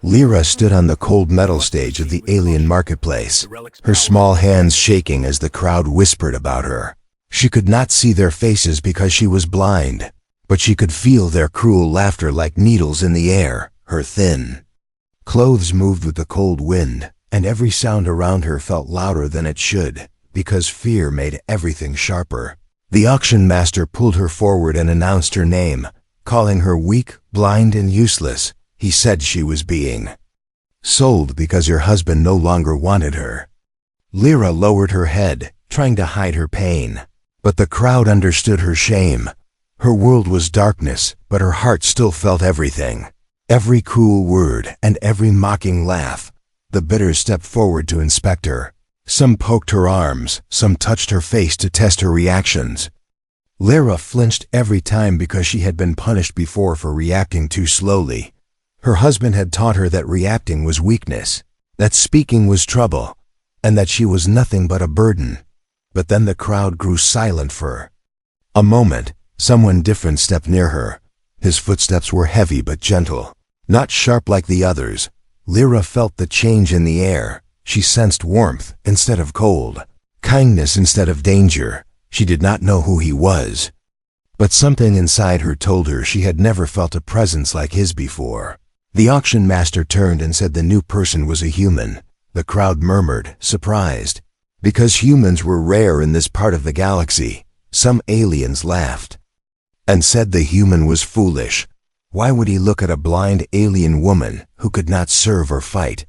Lyra stood on the cold metal stage of the alien marketplace, her small hands shaking as the crowd whispered about her. She could not see their faces because she was blind, but she could feel their cruel laughter like needles in the air. Her thin clothes moved with the cold wind, and every sound around her felt louder than it should, because fear made everything sharper. The auction master pulled her forward and announced her name, calling her weak, blind, and useless. He said she was being sold because her husband no longer wanted her. Lyra lowered her head, trying to hide her pain, but the crowd understood her shame. Her world was darkness, but her heart still felt everything. Every cruel word and every mocking laugh. The bidders stepped forward to inspect her. Some poked her arms, some touched her face to test her reactions. Lyra flinched every time because she had been punished before for reacting too slowly. Her husband had taught her that reacting was weakness, that speaking was trouble, and that she was nothing but a burden. But then the crowd grew silent for a moment. Someone different stepped near her. His footsteps were heavy but gentle, not sharp like the others. Lyra felt the change in the air. She sensed warmth instead of cold, kindness instead of danger. She did not know who he was, but something inside her told her she had never felt a presence like his before. The auction master turned and said the new person was a human. The crowd murmured, surprised, because humans were rare in this part of the galaxy. Some aliens laughed and said the human was foolish. Why would he look at a blind alien woman who could not serve or fight?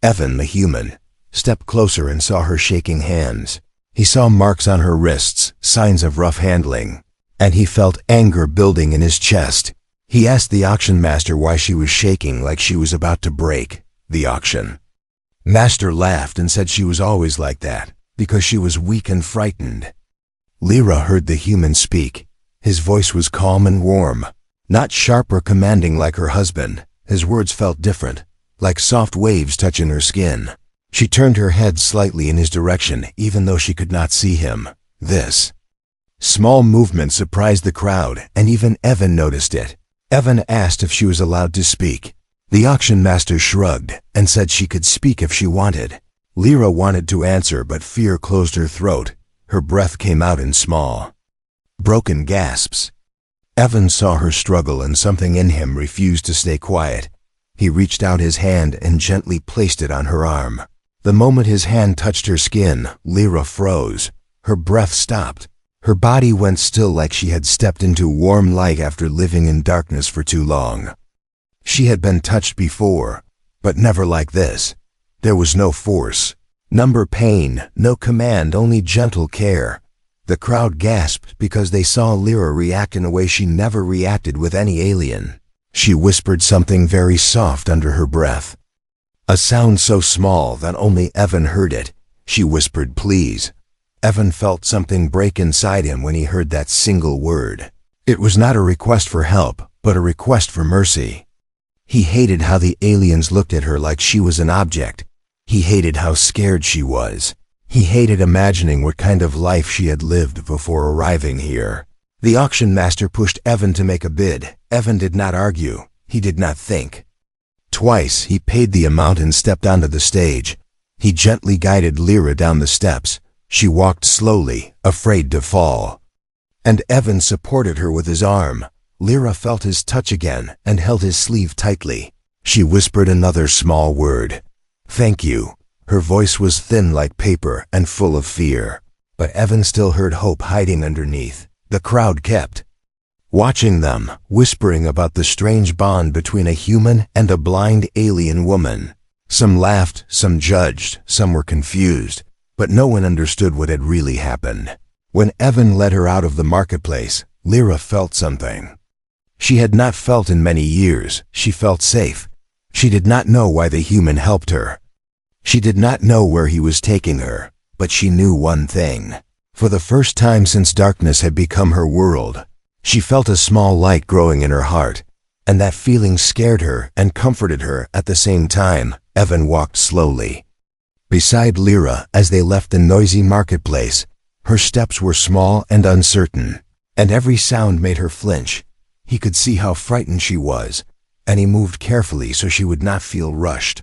Evan, the human, stepped closer and saw her shaking hands. He saw marks on her wrists, signs of rough handling, and he felt anger building in his chest. He asked the auction master why she was shaking like she was about to break. The auction master laughed and said she was always like that, because she was weak and frightened. Lyra heard the human speak. His voice was calm and warm, not sharp or commanding like her husband. His words felt different, like soft waves touching her skin. She turned her head slightly in his direction, even though she could not see him. This small movement surprised the crowd, and even Evan noticed it. Evan asked if she was allowed to speak. The auction master shrugged and said she could speak if she wanted. Lyra wanted to answer, but fear closed her throat. Her breath came out in small, broken gasps. Evan saw her struggle, and something in him refused to stay quiet. He reached out his hand and gently placed it on her arm. The moment his hand touched her skin, Lyra froze. Her breath stopped. Her body went still, like she had stepped into warm light after living in darkness for too long. She had been touched before, but never like this. There was no force, no pain, no command, only gentle care. The crowd gasped because they saw Lyra react in a way she never reacted with any alien. She whispered something very soft under her breath, a sound so small that only Evan heard it. She whispered, "Please." Evan felt something break inside him when he heard that single word. It was not a request for help, but a request for mercy. He hated how the aliens looked at her like she was an object. He hated how scared she was. He hated imagining what kind of life she had lived before arriving here. The auction master pushed Evan to make a bid. Evan did not argue. He did not think. Twice he paid the amount and stepped onto the stage. He gently guided Lyra down the steps. She walked slowly, afraid to fall, and Evan supported her with his arm. Lyra felt his touch again and held his sleeve tightly. She whispered another small word, "Thank you." Her voice was thin like paper and full of fear, but Evan still heard hope hiding underneath. The crowd kept watching them, whispering about the strange bond between a human and a blind alien woman. Some laughed, some judged, some were confused, but no one understood what had really happened. When Evan led her out of the marketplace, Lyra felt something she had not felt in many years. She felt safe. She did not know why the human helped her. She did not know where he was taking her, but she knew one thing. For the first time since darkness had become her world, she felt a small light growing in her heart, and that feeling scared her and comforted her at the same time. Evan walked slowly beside Lyra as they left the noisy marketplace. Her steps were small and uncertain, and every sound made her flinch. He could see how frightened she was, and he moved carefully so she would not feel rushed.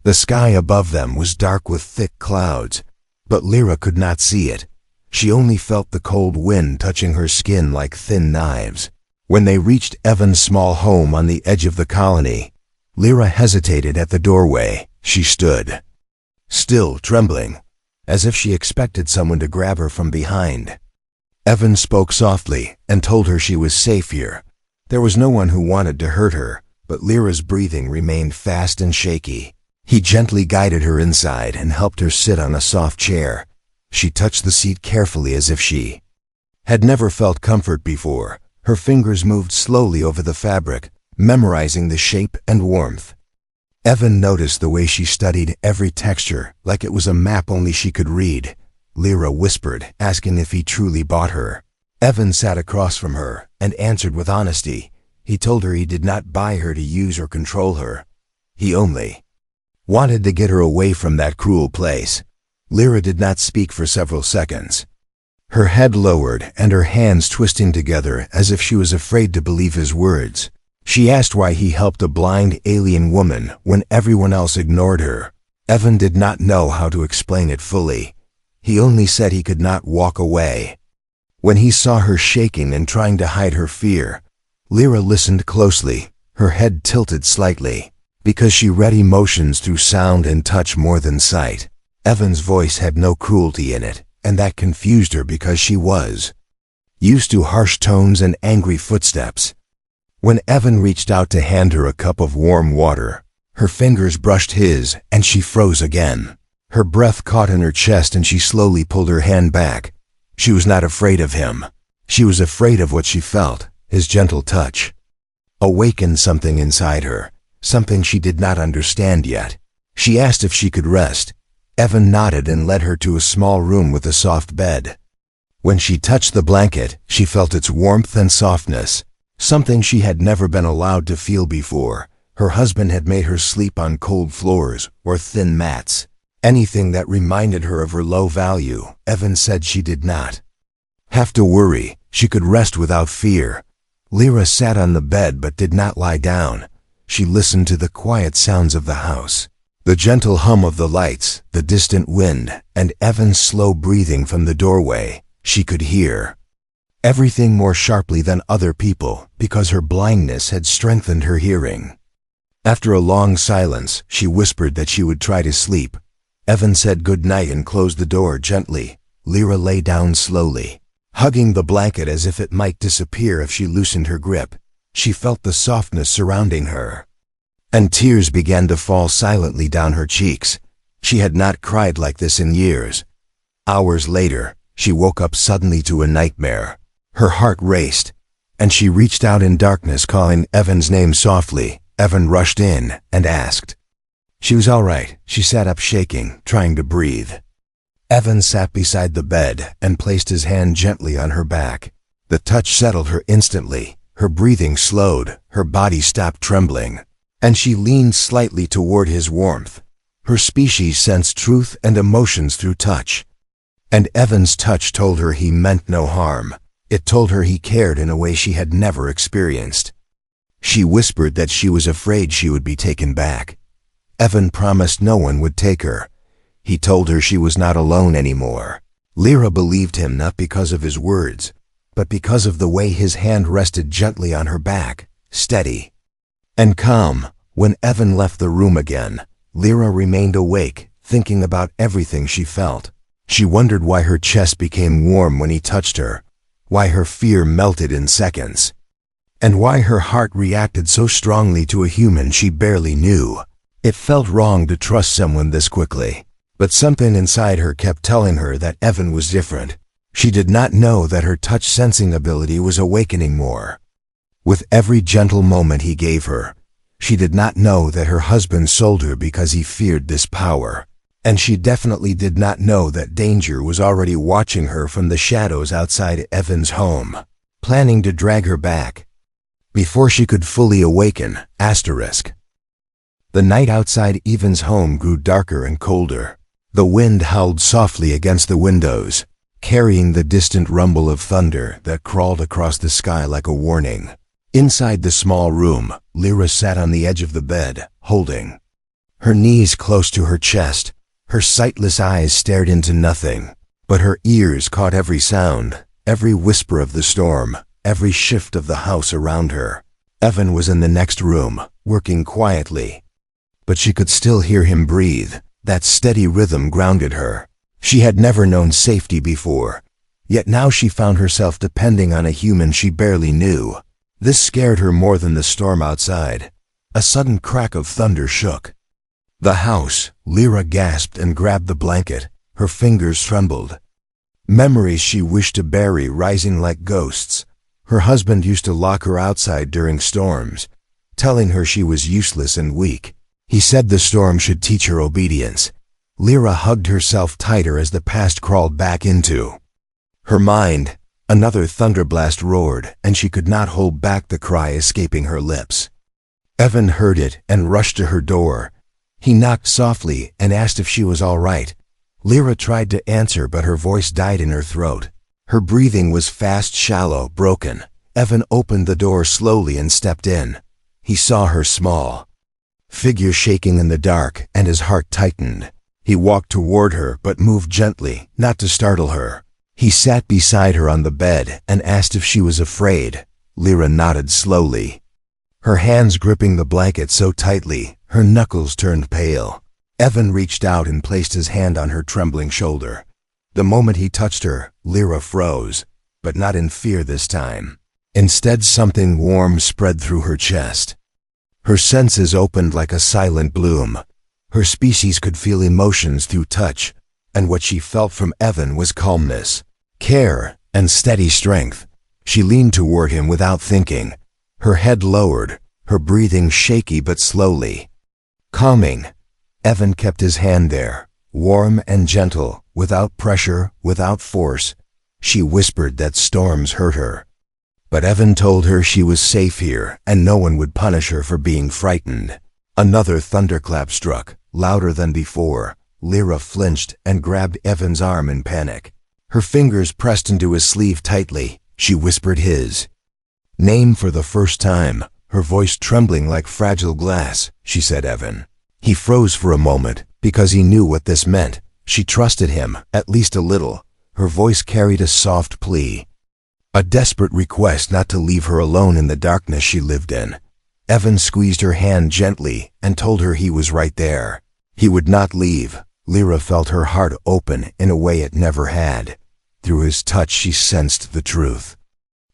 The sky above them was dark with thick clouds, but Lyra could not see it. She only felt the cold wind touching her skin like thin knives. When they reached Evan's small home on the edge of the colony, Lyra hesitated at the doorway. She stood, still trembling, as if she expected someone to grab her from behind. Evan spoke softly and told her she was safe here. There was no one who wanted to hurt her, but Lyra's breathing remained fast and shaky. He gently guided her inside and helped her sit on a soft chair. She touched the seat carefully as if she had never felt comfort before. Her fingers moved slowly over the fabric, memorizing the shape and warmth. Evan noticed the way she studied every texture, like it was a map only she could read. Lyra whispered, asking if he truly bought her. Evan sat across from her and answered with honesty. He told her he did not buy her to use or control her. He only wanted to get her away from that cruel place. Lyra did not speak for several seconds, her head lowered and her hands twisting together as if she was afraid to believe his words. She asked why he helped a blind alien woman when everyone else ignored her. Evan did not know how to explain it fully. He only said he could not walk away. When he saw her shaking and trying to hide her fear, Lyra listened closely, her head tilted slightly, because she read emotions through sound and touch more than sight. Evan's voice had no cruelty in it, and that confused her because she was used to harsh tones and angry footsteps. When Evan reached out to hand her a cup of warm water, her fingers brushed his and she froze again. Her breath caught in her chest and she slowly pulled her hand back. She was not afraid of him. She was afraid of what she felt, his gentle touch. Awakened something inside her, something she did not understand yet. She asked if she could rest. Evan nodded and led her to a small room with a soft bed. When she touched the blanket, she felt its warmth and softness, something she had never been allowed to feel before. Her husband had made her sleep on cold floors or thin mats. Anything that reminded her of her low value. Evan said she did not have to worry. She could rest without fear. Lyra sat on the bed but did not lie down. She listened to the quiet sounds of the house, the gentle hum of the lights, the distant wind, and Evan's slow breathing from the doorway. She could hear everything more sharply than other people because her blindness had strengthened her hearing. After a long silence, she whispered that she would try to sleep. Evan said good night and closed the door gently. Lyra lay down slowly, hugging the blanket as if it might disappear if she loosened her grip. She felt the softness surrounding her, and tears began to fall silently down her cheeks. She had not cried like this in years. Hours later, she woke up suddenly to a nightmare. Her heart raced, and she reached out in darkness, calling Evan's name softly. Evan rushed in and asked. She was all right. She sat up shaking, trying to breathe. Evan sat beside the bed and placed his hand gently on her back. The touch settled her instantly. Her breathing slowed, her body stopped trembling, and she leaned slightly toward his warmth. Her species sensed truth and emotions through touch, and Evan's touch told her he meant no harm. It told her he cared in a way she had never experienced. She whispered that she was afraid she would be taken back. Evan promised no one would take her. He told her she was not alone anymore. Lyra believed him not because of his words, but because of the way his hand rested gently on her back, steady and calm. When Evan left the room again, Lyra remained awake, thinking about everything she felt. She wondered why her chest became warm when he touched her, why her fear melted in seconds, and why her heart reacted so strongly to a human she barely knew. It felt wrong to trust someone this quickly, but something inside her kept telling her that Evan was different. She did not know that her touch-sensing ability was awakening more with every gentle moment he gave her. She did not know that her husband sold her because he feared this power, and she definitely did not know that danger was already watching her from the shadows outside Evan's home, planning to drag her back before she could fully awaken. The night outside Evan's home grew darker and colder. The wind howled softly against the windows, carrying the distant rumble of thunder that crawled across the sky like a warning. Inside the small room, Lyra sat on the edge of the bed, holding her knees close to her chest. Her sightless eyes stared into nothing, but her ears caught every sound, every whisper of the storm, every shift of the house around her. Evan was in the next room, working quietly, but she could still hear him breathe. That steady rhythm grounded her. She had never known safety before, yet now she found herself depending on a human she barely knew. This scared her more than the storm outside. A sudden crack of thunder shook the house. Lyra gasped and grabbed the blanket. Her fingers trembled. Memories she wished to bury rising like ghosts. Her husband used to lock her outside during storms, telling her she was useless and weak. He said the storm should teach her obedience. Lyra hugged herself tighter as the past crawled back into her mind. Another thunderblast roared, and she could not hold back the cry escaping her lips. Evan heard it and rushed to her door. He knocked softly and asked if she was all right. Lyra tried to answer, but her voice died in her throat. Her breathing was fast, shallow, broken. Evan opened the door slowly and stepped in. He saw her small figure shaking in the dark, and his heart tightened. He walked toward her, but moved gently, not to startle her. He sat beside her on the bed and asked if she was afraid. Lyra nodded slowly, her hands gripping the blanket so tightly, her knuckles turned pale. Evan reached out and placed his hand on her trembling shoulder. The moment he touched her, Lyra froze, but not in fear this time. Instead, something warm spread through her chest. Her senses opened like a silent bloom. Her species could feel emotions through touch, and what she felt from Evan was calmness, care, and steady strength. She leaned toward him without thinking, her head lowered, her breathing shaky but slowly calming. Evan kept his hand there, warm and gentle, without pressure, without force. She whispered that storms hurt her, but Evan told her she was safe here and no one would punish her for being frightened. Another thunderclap struck, louder than before. Lyra flinched and grabbed Evan's arm in panic. Her fingers pressed into his sleeve tightly. She whispered his name for the first time, her voice trembling like fragile glass. She said Evan. He froze for a moment, because he knew what this meant. She trusted him, at least a little. Her voice carried a soft plea, a desperate request not to leave her alone in the darkness she lived in. Evan squeezed her hand gently and told her he was right there. He would not leave. Lyra felt her heart open in a way it never had. Through his touch she sensed the truth.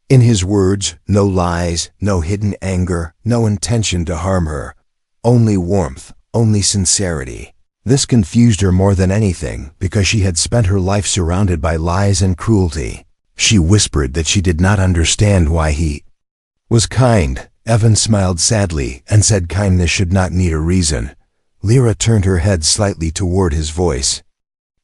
In his words, no lies, no hidden anger, no intention to harm her. Only warmth, only sincerity. This confused her more than anything, because she had spent her life surrounded by lies and cruelty. She whispered that she did not understand why he was kind. Evan smiled sadly and said kindness should not need a reason. Lyra turned her head slightly toward his voice,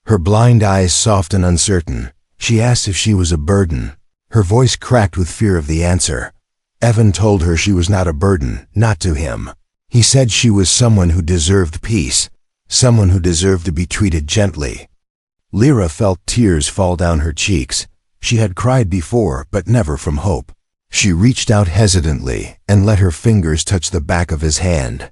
her blind eyes soft and uncertain. She asked if she was a burden. Her voice cracked with fear of the answer. Evan told her she was not a burden, not to him. He said she was someone who deserved peace, someone who deserved to be treated gently. Lyra felt tears fall down her cheeks. She had cried before, but never from hope. She reached out hesitantly and let her fingers touch the back of his hand,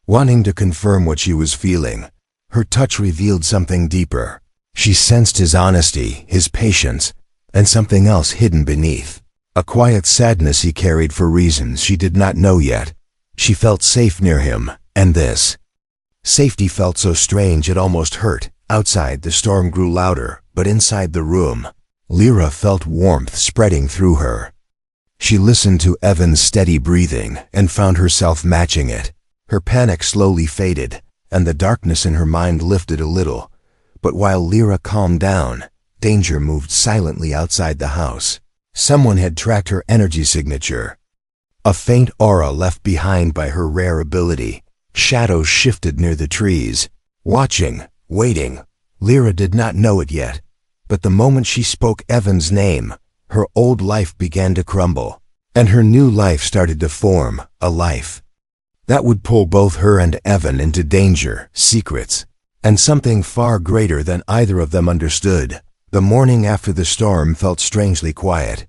wanting to confirm what she was feeling. Her touch revealed something deeper. She sensed his honesty, his patience, and something else hidden beneath. A quiet sadness he carried for reasons she did not know yet. She felt safe near him, and this safety felt so strange it almost hurt. Outside, the storm grew louder, but inside the room, Lyra felt warmth spreading through her. She listened to Evan's steady breathing and found herself matching it. Her panic slowly faded, and the darkness in her mind lifted a little. But while Lyra calmed down, danger moved silently outside the house. Someone had tracked her energy signature, a faint aura left behind by her rare ability. Shadows shifted near the trees, watching, waiting. Lyra did not know it yet, but the moment she spoke Evan's name, her old life began to crumble, and her new life started to form, a life that would pull both her and Evan into danger, secrets, and something far greater than either of them understood. The morning after the storm felt strangely quiet.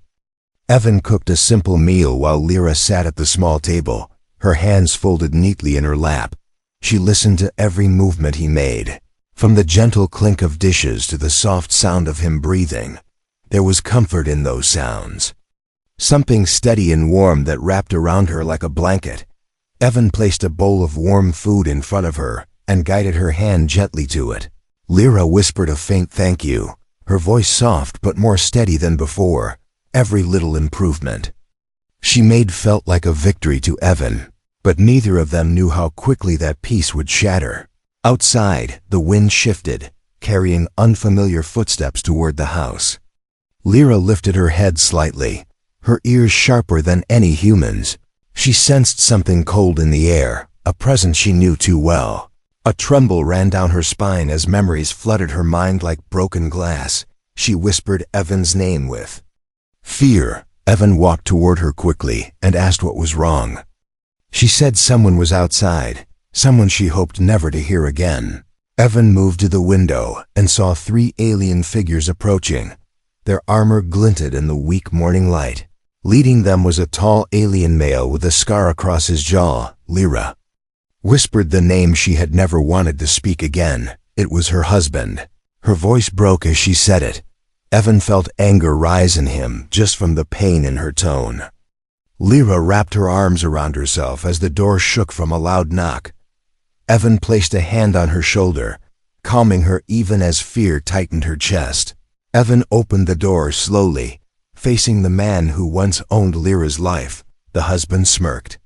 Evan cooked a simple meal while Lyra sat at the small table, her hands folded neatly in her lap. She listened to every movement he made, from the gentle clink of dishes to the soft sound of him breathing. There was comfort in those sounds, something steady and warm that wrapped around her like a blanket. Evan placed a bowl of warm food in front of her and guided her hand gently to it. Lyra whispered a faint thank you, her voice soft but more steady than before. Every little improvement she made felt like a victory to Evan, but neither of them knew how quickly that peace would shatter. Outside, the wind shifted, carrying unfamiliar footsteps toward the house. Lyra lifted her head slightly, her ears sharper than any human's. She sensed something cold in the air, a presence she knew too well. A tremble ran down her spine as memories flooded her mind like broken glass. She whispered Evan's name with fear. Evan walked toward her quickly and asked what was wrong. She said someone was outside, someone she hoped never to hear again. Evan moved to the window and saw 3 alien figures approaching. Their armor glinted in the weak morning light. Leading them was a tall alien male with a scar across his jaw. Lyra whispered the name she had never wanted to speak again. It was her husband. Her voice broke as she said it. Evan felt anger rise in him just from the pain in her tone. Lyra wrapped her arms around herself as the door shook from a loud knock. Evan placed a hand on her shoulder, calming her even as fear tightened her chest. Evan opened the door slowly, facing the man who once owned Lyra's life. The husband smirked,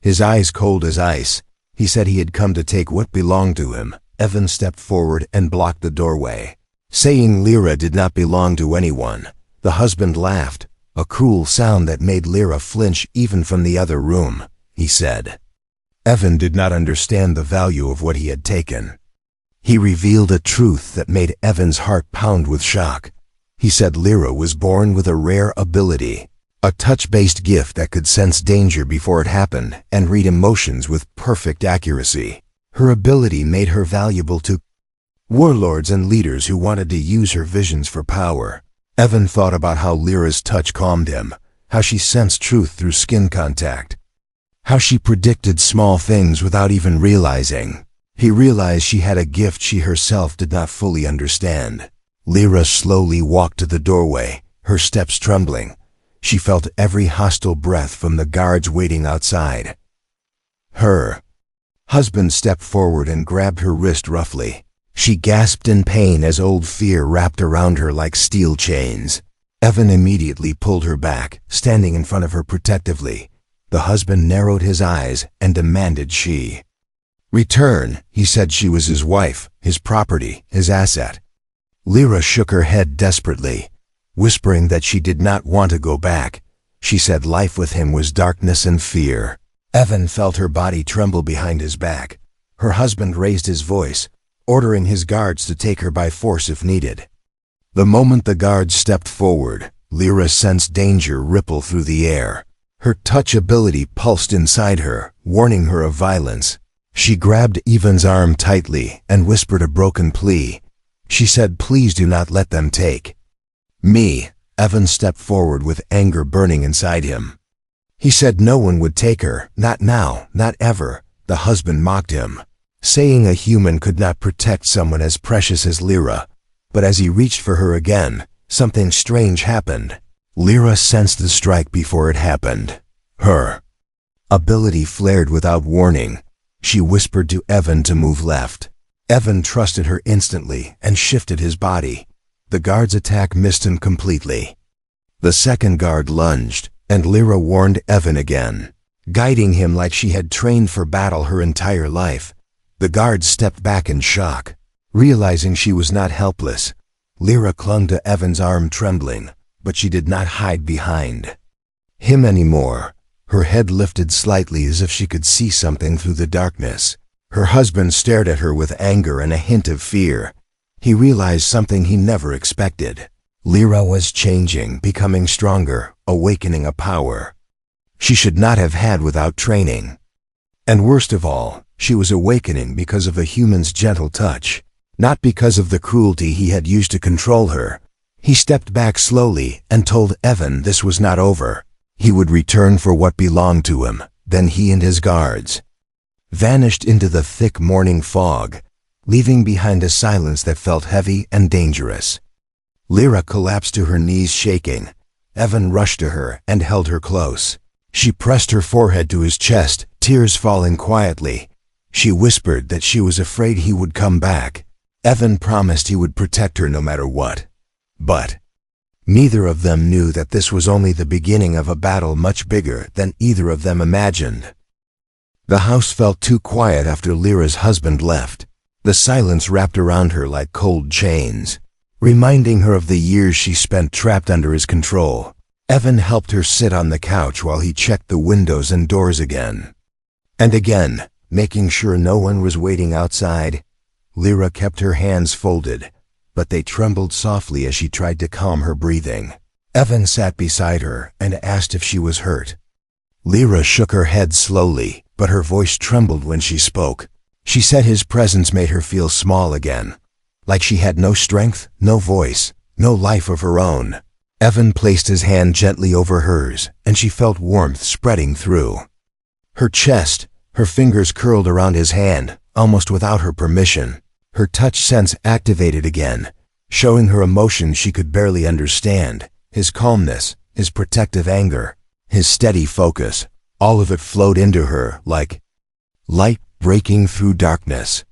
his eyes cold as ice. He said he had come to take what belonged to him. Evan stepped forward and blocked the doorway, saying Lyra did not belong to anyone. The husband laughed, a cruel sound that made Lyra flinch even from the other room. He said. Evan did not understand the value of what he had taken. He revealed a truth that made Evan's heart pound with shock. He said Lyra was born with a rare ability, a touch-based gift that could sense danger before it happened and read emotions with perfect accuracy. Her ability made her valuable to warlords and leaders who wanted to use her visions for power. Evan thought about how Lyra's touch calmed him, how she sensed truth through skin contact, how she predicted small things without even realizing. He realized she had a gift she herself did not fully understand. Lyra slowly walked to the doorway, her steps trembling. She felt every hostile breath from the guards waiting outside. Her husband stepped forward and grabbed her wrist roughly. She gasped in pain as old fear wrapped around her like steel chains. Evan immediately pulled her back, standing in front of her protectively. The husband narrowed his eyes and demanded she return. He said she was his wife, his property, his asset. Lyra shook her head desperately, whispering that she did not want to go back. She said life with him was darkness and fear. Evan felt her body tremble behind his back. Her husband raised his voice, ordering his guards to take her by force if needed. The moment the guards stepped forward, Lyra sensed danger ripple through the air. Her touch ability pulsed inside her, warning her of violence. She grabbed Evan's arm tightly and whispered a broken plea. She said, "Please do not let them take me." Evan stepped forward with anger burning inside him. He said no one would take her, not now, not ever. The husband mocked him, saying a human could not protect someone as precious as Lyra. But as he reached for her again, something strange happened. Lyra sensed the strike before it happened. Her ability flared without warning. She whispered to Evan to move left. Evan trusted her instantly and shifted his body. The guard's attack missed him completely. The second guard lunged, and Lyra warned Evan again, guiding him like she had trained for battle her entire life. The guard stepped back in shock. Realizing she was not helpless, Lyra clung to Evan's arm trembling, but she did not hide behind him anymore. Her head lifted slightly as if she could see something through the darkness. Her husband stared at her with anger and a hint of fear. He realized something he never expected. Lyra was changing, becoming stronger, awakening a power she should not have had without training. And worst of all, she was awakening because of a human's gentle touch, not because of the cruelty he had used to control her. He stepped back slowly and told Evan this was not over. He would return for what belonged to him. Then he and his guards vanished into the thick morning fog, leaving behind a silence that felt heavy and dangerous. Lyra collapsed to her knees shaking. Evan rushed to her and held her close. She pressed her forehead to his chest, tears falling quietly. She whispered that she was afraid he would come back. Evan promised he would protect her no matter what. But neither of them knew that this was only the beginning of a battle much bigger than either of them imagined. The house felt too quiet after Lyra's husband left. The silence wrapped around her like cold chains, reminding her of the years she spent trapped under his control. Evan helped her sit on the couch while he checked the windows and doors again and again, making sure no one was waiting outside. Lyra kept her hands folded, but they trembled softly as she tried to calm her breathing. Evan sat beside her and asked if she was hurt. Lyra shook her head slowly, but her voice trembled when she spoke. She said his presence made her feel small again, like she had no strength, no voice, no life of her own. Evan placed his hand gently over hers, and she felt warmth spreading through her chest. Her fingers curled around his hand, almost without her permission. Her touch sense activated again, showing her emotions she could barely understand. His calmness, his protective anger, his steady focus, all of it flowed into her like light breaking through darkness.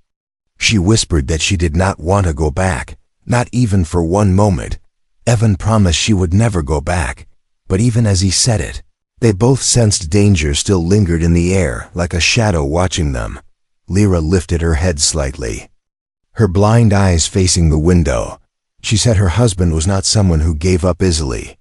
She whispered that she did not want to go back, not even for one moment. Evan promised she would never go back, but even as he said it, they both sensed danger still lingered in the air like a shadow watching them. Lyra lifted her head slightly, her blind eyes facing the window. She said her husband was not someone who gave up easily.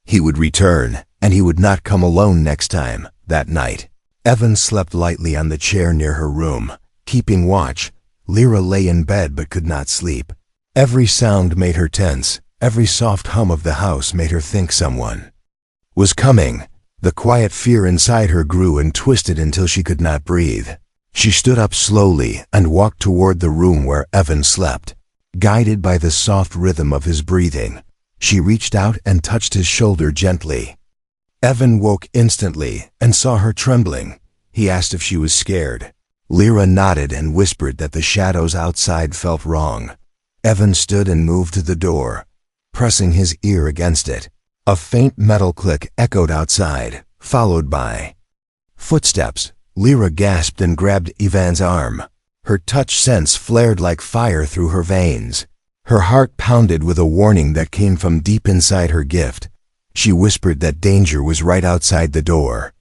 He would return, and he would not come alone next time. That night, Evan slept lightly on the chair near her room, keeping watch. Lyra lay in bed but could not sleep. Every sound made her tense. Every soft hum of the house made her think someone was coming. The quiet fear inside her grew and twisted until she could not breathe. She stood up slowly and walked toward the room where Evan slept. Guided by the soft rhythm of his breathing, she reached out and touched his shoulder gently. Evan woke instantly and saw her trembling. He asked if she was scared. Lyra nodded and whispered that the shadows outside felt wrong. Evan stood and moved to the door, pressing his ear against it. A faint metal click echoed outside, followed by footsteps. Lyra gasped and grabbed Evan's arm. Her touch sense flared like fire through her veins. Her heart pounded with a warning that came from deep inside her gift. She whispered that danger was right outside the door,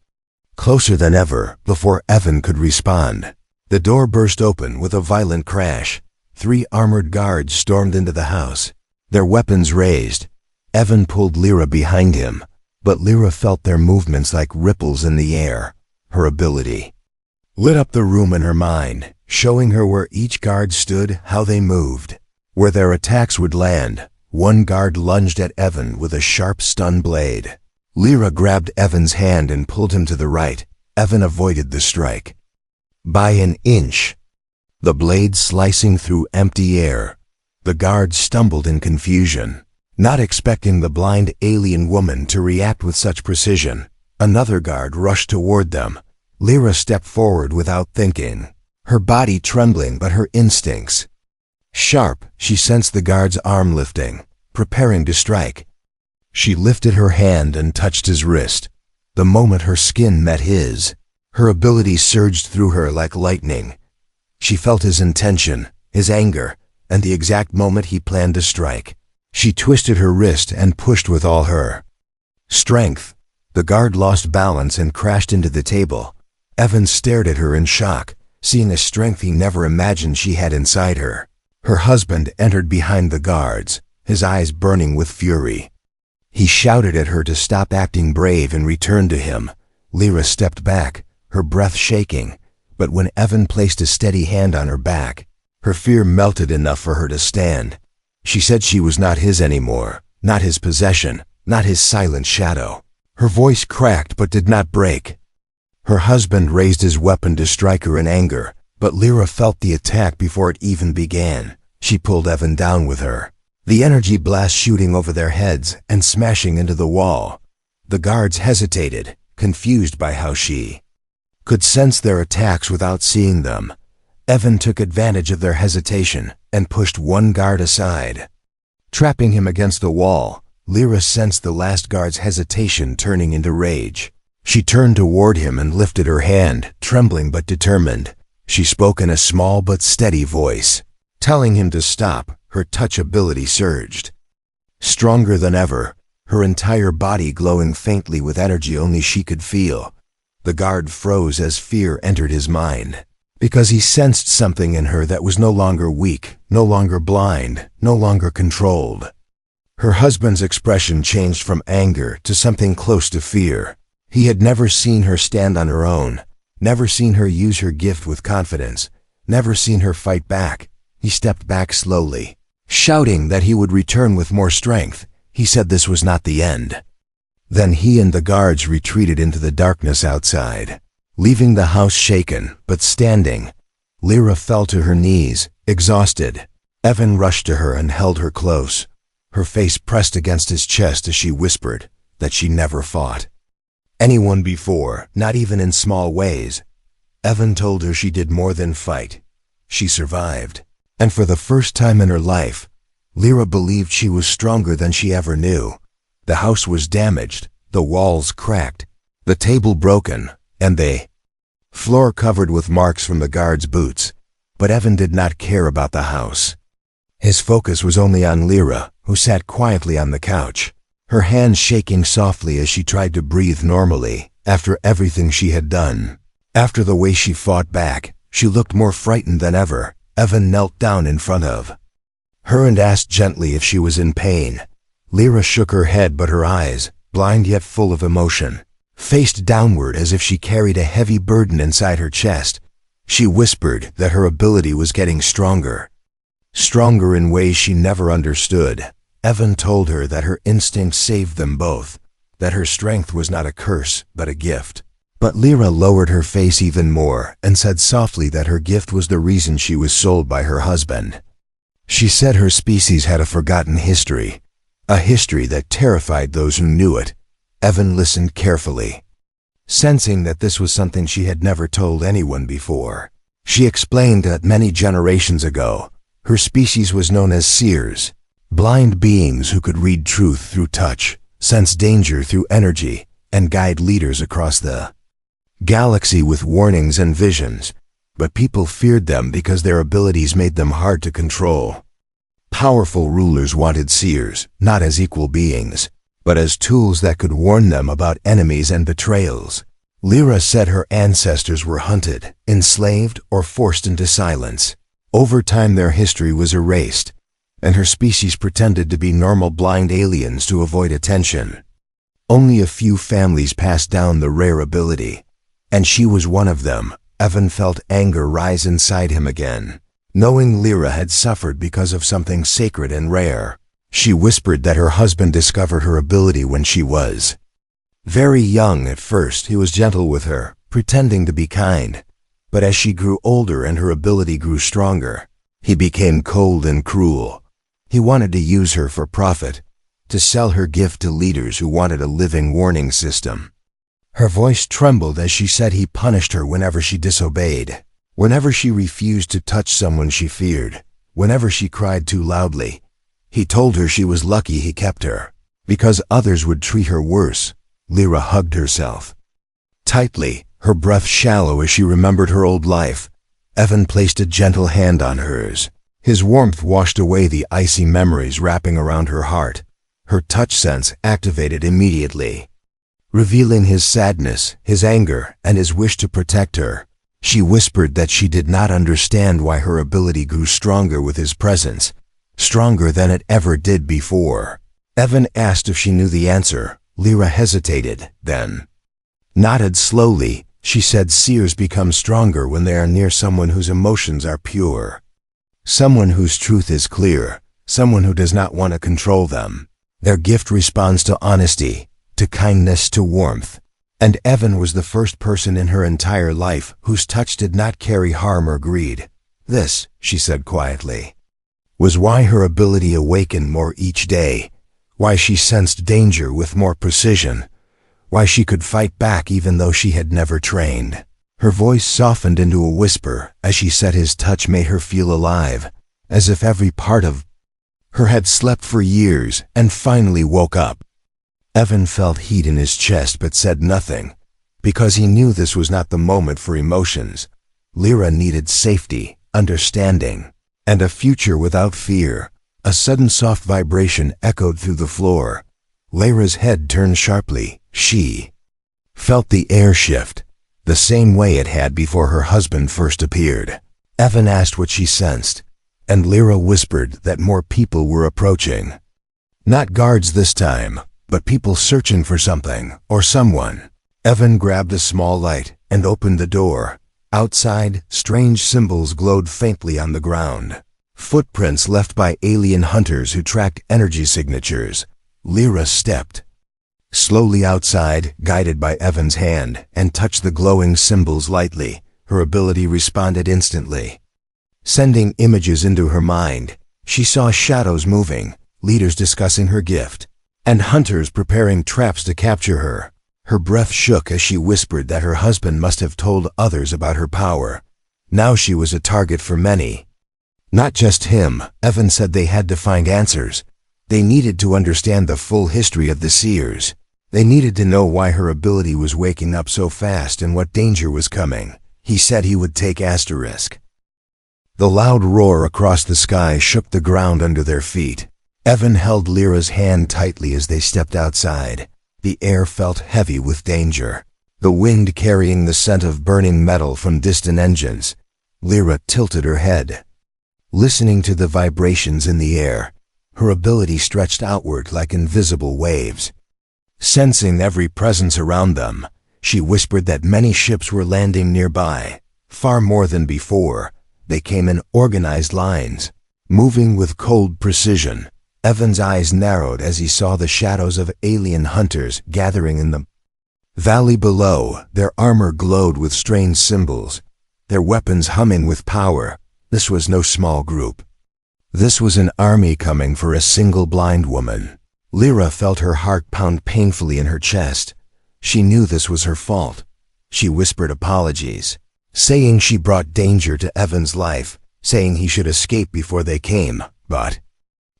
closer than ever. Before Evan could respond, the door burst open with a violent crash. 3 armored guards stormed into the house, their weapons raised. Evan pulled Lyra behind him, but Lyra felt their movements like ripples in the air. Her ability lit up the room in her mind, showing her where each guard stood, how they moved, where their attacks would land. One guard lunged at Evan with a sharp stun blade. Lyra grabbed Evan's hand and pulled him to the right. Evan avoided the strike by an inch, the blade slicing through empty air. The guard stumbled in confusion, not expecting the blind alien woman to react with such precision. Another guard rushed toward them. Lyra stepped forward without thinking, her body trembling but her instincts sharp. She sensed the guard's arm lifting, preparing to strike. She lifted her hand and touched his wrist. The moment her skin met his, her ability surged through her like lightning. She felt his intention, his anger, and the exact moment he planned to strike. She twisted her wrist and pushed with all her strength. The guard lost balance and crashed into the table. Evan stared at her in shock, seeing a strength he never imagined she had inside her. Her husband entered behind the guards, his eyes burning with fury. He shouted at her to stop acting brave and return to him. Lyra stepped back, her breath shaking, but when Evan placed a steady hand on her back, her fear melted enough for her to stand. She said she was not his anymore, not his possession, not his silent shadow. Her voice cracked but did not break. Her husband raised his weapon to strike her in anger, but Lyra felt the attack before it even began. She pulled Evan down with her. the energy blast shooting over their heads and smashing into the wall. The guards hesitated, confused by how she could sense their attacks without seeing them. Evan took advantage of their hesitation and pushed one guard aside. Trapping him against the wall, Lyra sensed the last guard's hesitation turning into rage. She turned toward him and lifted her hand, trembling but determined. She spoke in a small but steady voice. Telling him to stop, her touch ability surged. Stronger than ever, her entire body glowing faintly with energy only she could feel. The guard froze as fear entered his mind, because he sensed something in her that was no longer weak, no longer blind, no longer controlled. Her husband's expression changed from anger to something close to fear. He had never seen her stand on her own, never seen her use her gift with confidence, never seen her fight back. He stepped back slowly, shouting that he would return with more strength. He said this was not the end. Then he and the guards retreated into the darkness outside, leaving the house shaken but standing. Lyra fell to her knees, exhausted. Evan rushed to her and held her close, her face pressed against his chest as she whispered that she never fought anyone before, not even in small ways. Evan told her she did more than fight. She survived. And for the first time in her life, Lyra believed she was stronger than she ever knew. The house was damaged, the walls cracked, the table broken, and the floor covered with marks from the guards' boots. But Evan did not care about the house. His focus was only on Lyra, who sat quietly on the couch, her hands shaking softly as she tried to breathe normally after everything she had done. After the way she fought back, she looked more frightened than ever. Evan knelt down in front of her and asked gently if she was in pain. Lyra shook her head, but her eyes, blind yet full of emotion, faced downward as if she carried a heavy burden inside her chest. She whispered that her ability was getting stronger. Stronger in ways she never understood. Evan told her that her instincts saved them both, that her strength was not a curse, but a gift. But Lyra lowered her face even more and said softly that her gift was the reason she was sold by her husband. She said her species had a forgotten history, a history that terrified those who knew it. Evan listened carefully, sensing that this was something she had never told anyone before. She explained that many generations ago, her species was known as seers, blind beings who could read truth through touch, sense danger through energy, and guide leaders across the galaxy with warnings and visions. But people feared them because their abilities made them hard to control. Powerful rulers wanted seers, not as equal beings, but as tools that could warn them about enemies and betrayals. Lyra said her ancestors were hunted, enslaved, or forced into silence. Over time their history was erased, and her species pretended to be normal blind aliens to avoid attention. Only a few families passed down the rare ability, and she was one of them. Evan felt anger rise inside him again, knowing Lyra had suffered because of something sacred and rare. She whispered that her husband discovered her ability when she was very young. At first he was gentle with her, pretending to be kind. But as she grew older and her ability grew stronger, he became cold and cruel. He wanted to use her for profit, to sell her gift to leaders who wanted a living warning system. Her voice trembled as she said he punished her whenever she disobeyed, whenever she refused to touch someone she feared, whenever she cried too loudly. He told her she was lucky he kept her, because others would treat her worse. Lyra hugged herself tightly, her breath shallow as she remembered her old life. Evan placed a gentle hand on hers. His warmth washed away the icy memories wrapping around her heart. Her touch sense activated immediately, revealing his sadness, his anger, and his wish to protect her. She whispered that she did not understand why her ability grew stronger with his presence, stronger than it ever did before. Evan asked if she knew the answer. Lyra hesitated, then nodded slowly. She said seers become stronger when they are near someone whose emotions are pure, someone whose truth is clear, someone who does not want to control them. Their gift responds to honesty, to kindness, to warmth. And Evan was the first person in her entire life whose touch did not carry harm or greed. This, she said quietly, was why her ability awakened more each day, why she sensed danger with more precision, why she could fight back even though she had never trained. Her voice softened into a whisper as she said his touch made her feel alive, as if every part of her had slept for years and finally woke up. Evan felt heat in his chest but said nothing, because he knew this was not the moment for emotions. Lyra needed safety, understanding, and a future without fear. A sudden soft vibration echoed through the floor. Lyra's head turned sharply. She felt the air shift, the same way it had before her husband first appeared. Evan asked what she sensed, and Lyra whispered that more people were approaching. Not guards this time, but people searching for something or someone. Evan grabbed a small light and opened the door. Outside, strange symbols glowed faintly on the ground. Footprints left by alien hunters who tracked energy signatures. Lyra stepped slowly outside, guided by Evan's hand, and touched the glowing symbols lightly. Her ability responded instantly, sending images into her mind. She saw shadows moving, leaders discussing her gift, and hunters preparing traps to capture her. Her breath shook as she whispered that her husband must have told others about her power. Now she was a target for many. Not just him. Evan said they had to find answers. They needed to understand the full history of the Seers. They needed to know why her ability was waking up so fast and what danger was coming. He said he would take asterisk. The loud roar across the sky shook the ground under their feet. Evan held Lyra's hand tightly as they stepped outside. The air felt heavy with danger, the wind carrying the scent of burning metal from distant engines. Lyra tilted her head, listening to the vibrations in the air. Her ability stretched outward like invisible waves. Sensing every presence around them, she whispered that many ships were landing nearby. Far more than before, they came in organized lines, moving with cold precision. Evan's eyes narrowed as he saw the shadows of alien hunters gathering in the valley below. Their armor glowed with strange symbols, their weapons humming with power. This was no small group. This was an army coming for a single blind woman. Lyra felt her heart pound painfully in her chest. She knew this was her fault. She whispered apologies, saying she brought danger to Evan's life, saying he should escape before they came, but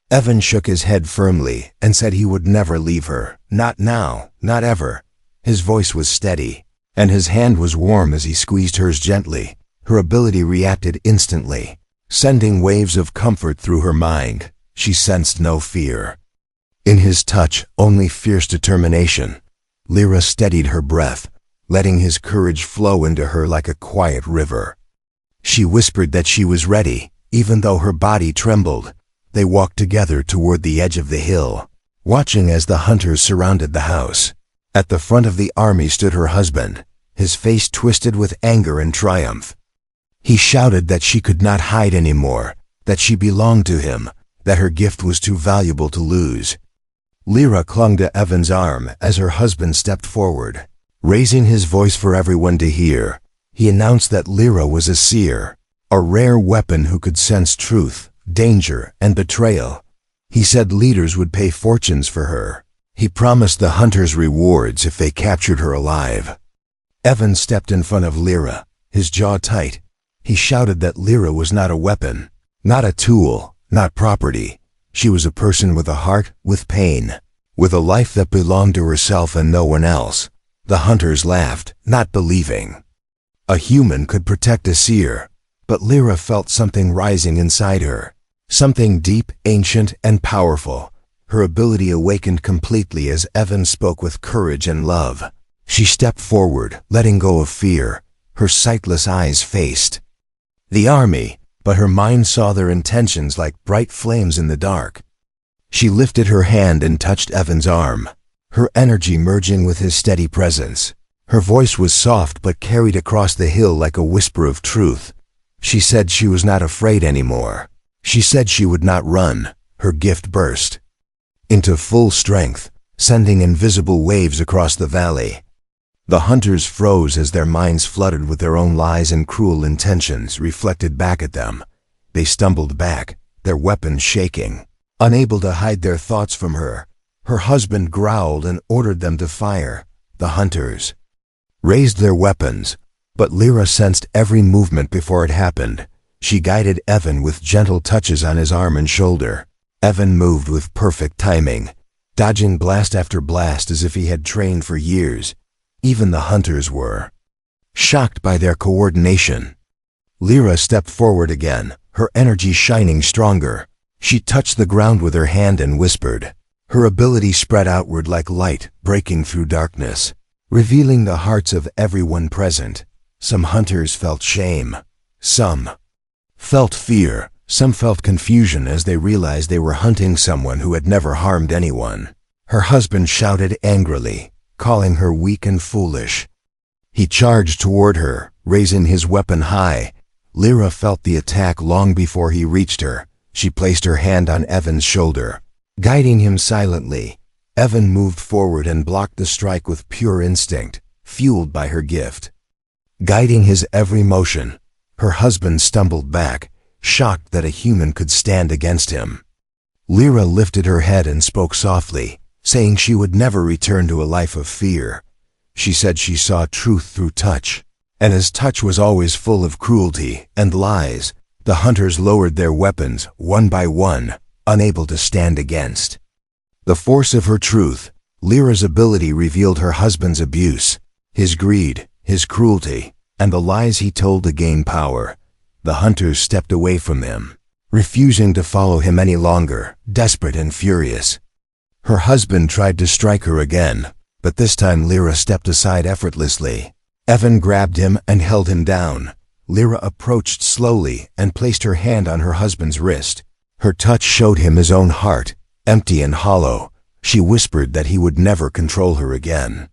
Evan shook his head firmly and said he would never leave her. Not now, not ever. His voice was steady, and his hand was warm as he squeezed hers gently. Her ability reacted instantly, sending waves of comfort through her mind. She sensed no fear. In his touch, only fierce determination. Lyra steadied her breath, letting his courage flow into her like a quiet river. She whispered that she was ready, even though her body trembled. They walked together toward the edge of the hill, watching as the hunters surrounded the house. At the front of the army stood her husband, his face twisted with anger and triumph. He shouted that she could not hide anymore, that she belonged to him, that her gift was too valuable to lose. Lyra clung to Evan's arm as her husband stepped forward. Raising his voice for everyone to hear, he announced that Lyra was a seer, a rare weapon who could sense truth, danger, and betrayal. He said leaders would pay fortunes for her. He promised the hunters rewards if they captured her alive. Evan stepped in front of Lyra, his jaw tight. He shouted that Lyra was not a weapon, not a tool, not property. She was a person with a heart, with pain, with a life that belonged to herself and no one else. The hunters laughed, not believing a human could protect a seer, but Lyra felt something rising inside her. Something deep, ancient, and powerful. Her ability awakened completely as Evan spoke with courage and love. She stepped forward, letting go of fear. Her sightless eyes faced the army, but her mind saw their intentions like bright flames in the dark. She lifted her hand and touched Evan's arm, her energy merging with his steady presence. Her voice was soft but carried across the hill like a whisper of truth. She said she was not afraid anymore. She said she would not run. Her gift burst into full strength, sending invisible waves across the valley. The hunters froze as their minds flooded with their own lies and cruel intentions reflected back at them. They stumbled back, their weapons shaking. Unable to hide their thoughts from her, her husband growled and ordered them to fire. The hunters raised their weapons, but Lyra sensed every movement before it happened. She guided Evan with gentle touches on his arm and shoulder. Evan moved with perfect timing, dodging blast after blast as if he had trained for years. Even the hunters were shocked by their coordination. Lyra stepped forward again, her energy shining stronger. She touched the ground with her hand and whispered. Her ability spread outward like light, breaking through darkness, revealing the hearts of everyone present. Some hunters felt shame. Some felt fear. Some felt confusion as they realized they were hunting someone who had never harmed anyone. Her husband shouted angrily, calling her weak and foolish. He charged toward her, raising his weapon high. Lyra felt the attack long before he reached her. She placed her hand on Evan's shoulder, guiding him silently. Evan moved forward and blocked the strike with pure instinct, fueled by her gift. Guiding his every motion, her husband stumbled back, shocked that a human could stand against him. Lyra lifted her head and spoke softly, saying she would never return to a life of fear. She said she saw truth through touch, and as touch was always full of cruelty and lies, the hunters lowered their weapons one by one, unable to stand against the force of her truth. Lyra's ability revealed her husband's abuse, his greed, his cruelty, and the lies he told to gain power. The hunters stepped away from him, refusing to follow him any longer, desperate and furious. Her husband tried to strike her again, but this time Lyra stepped aside effortlessly. Evan grabbed him and held him down. Lyra approached slowly and placed her hand on her husband's wrist. Her touch showed him his own heart, empty and hollow. She whispered that he would never control her again.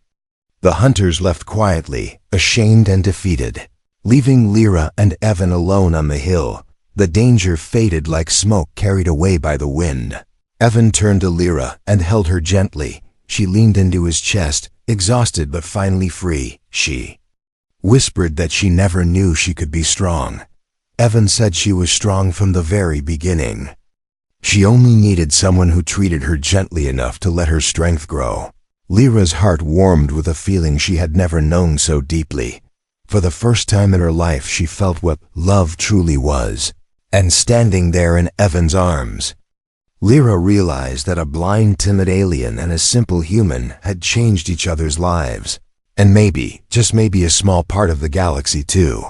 The hunters left quietly, ashamed and defeated, leaving Lyra and Evan alone on the hill. The danger faded like smoke carried away by the wind. Evan turned to Lyra and held her gently. She leaned into his chest, exhausted but finally free. She whispered that she never knew she could be strong. Evan said she was strong from the very beginning. She only needed someone who treated her gently enough to let her strength grow. Lyra's heart warmed with a feeling she had never known so deeply. For the first time in her life she felt what love truly was. And standing there in Evan's arms, Lyra realized that a blind, timid alien and a simple human had changed each other's lives. And maybe, just maybe, a small part of the galaxy too.